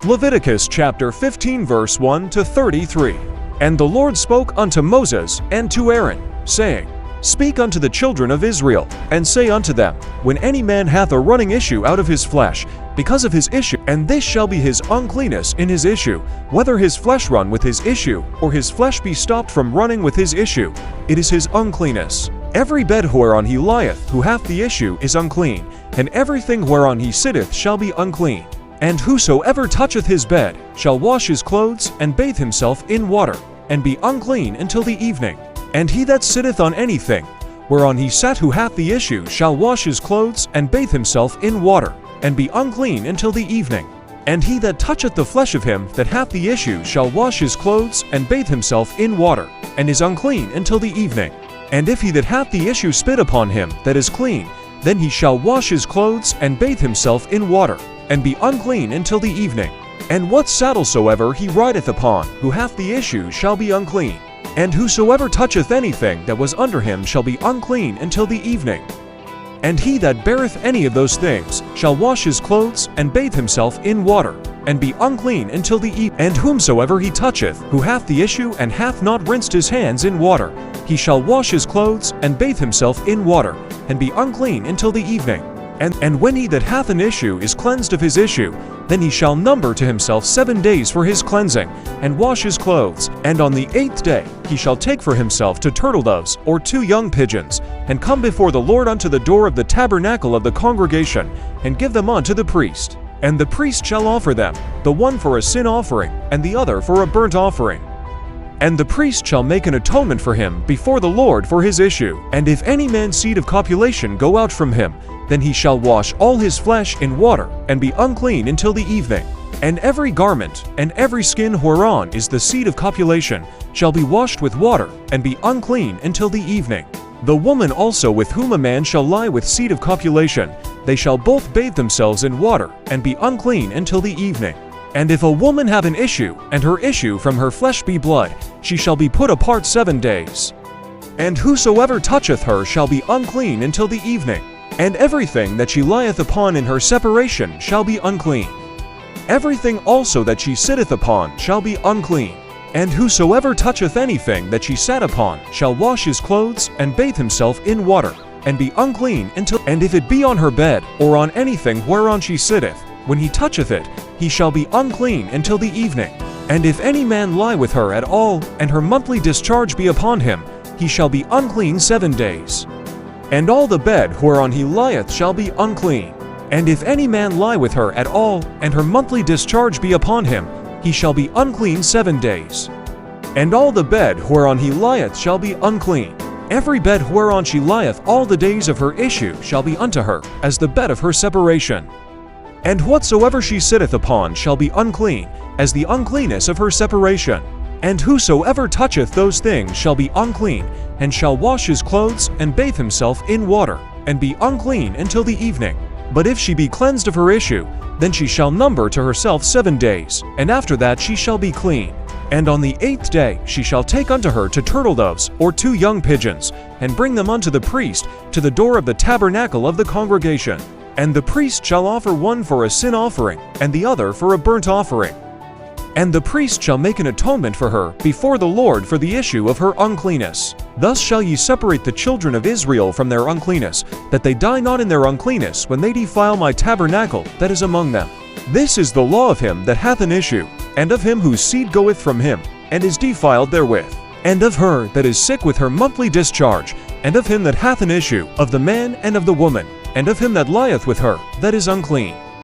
Leviticus chapter 15 verse 1 to 33. And the Lord spoke unto Moses and to Aaron, saying, Speak unto the children of Israel, and say unto them, When any man hath a running issue out of his flesh, because of his issue, and this shall be his uncleanness in his issue, whether his flesh run with his issue, or his flesh be stopped from running with his issue, it is his uncleanness. Every bed whereon he lieth, who hath the issue, is unclean, and everything whereon he sitteth shall be unclean. And whosoever toucheth his bed shall wash his clothes, and bathe himself in water, and be unclean until the evening. And he that sitteth on anything whereon he sat who hath the issue shall wash his clothes, and bathe himself in water, and be unclean until the evening. And he that toucheth the flesh of him that hath the issue shall wash his clothes, and bathe himself in water, and is unclean until the evening. And if he that hath the issue spit upon him that is clean, then he shall wash his clothes, and bathe himself in water, and be unclean until the evening. And what saddle soever he rideth upon, who hath the issue, shall be unclean. And whosoever toucheth anything that was under him shall be unclean until the evening. And he that beareth any of those things shall wash his clothes, and bathe himself in water, and be unclean until the evening. And whomsoever he toucheth, who hath the issue, and hath not rinsed his hands in water, he shall wash his clothes, and bathe himself in water, and be unclean until the evening. And when he that hath an issue is cleansed of his issue, then he shall number to himself 7 days for his cleansing, and wash his clothes. And on the 8th day he shall take for himself 2 turtle doves, or 2 young pigeons, and come before the Lord unto the door of the tabernacle of the congregation, and give them unto the priest. And the priest shall offer them, the one for a sin offering, and the other for a burnt offering. And the priest shall make an atonement for him before the Lord for his issue. And if any man's seed of copulation go out from him, then he shall wash all his flesh in water, and be unclean until the evening. And every garment, and every skin whereon is the seed of copulation, shall be washed with water, and be unclean until the evening. The woman also with whom a man shall lie with seed of copulation, they shall both bathe themselves in water, and be unclean until the evening. And if a woman have an issue, and her issue from her flesh be blood, she shall be put apart 7 days. And whosoever toucheth her shall be unclean until the evening. And everything that she lieth upon in her separation shall be unclean. Everything also that she sitteth upon shall be unclean. And whosoever toucheth anything that she sat upon shall wash his clothes, and bathe himself in water, and be unclean until. And if it be on her bed, or on anything whereon she sitteth, when he toucheth it, he shall be unclean until the evening. And if any man lie with her at all, and her monthly discharge be upon him, he shall be unclean 7 days. And all the bed whereon he lieth shall be unclean. And if any man lie with her at all, and her monthly discharge be upon him, he shall be unclean 7 days. And all the bed whereon he lieth shall be unclean. Every bed whereon she lieth all the days of her issue shall be unto her, as the bed of her separation. And whatsoever she sitteth upon shall be unclean, as the uncleanness of her separation. And whosoever toucheth those things shall be unclean, and shall wash his clothes, and bathe himself in water, and be unclean until the evening. But if she be cleansed of her issue, then she shall number to herself 7 days, and after that she shall be clean. And on the 8th day she shall take unto her 2 turtle doves, or 2 young pigeons, and bring them unto the priest to the door of the tabernacle of the congregation. And the priest shall offer one for a sin offering, and the other for a burnt offering. And the priest shall make an atonement for her before the Lord for the issue of her uncleanness. Thus shall ye separate the children of Israel from their uncleanness, that they die not in their uncleanness when they defile my tabernacle that is among them. This is the law of him that hath an issue, and of him whose seed goeth from him, and is defiled therewith, and of her that is sick with her monthly discharge, and of him that hath an issue, of the man and of the woman, and of him that lieth with her that is unclean.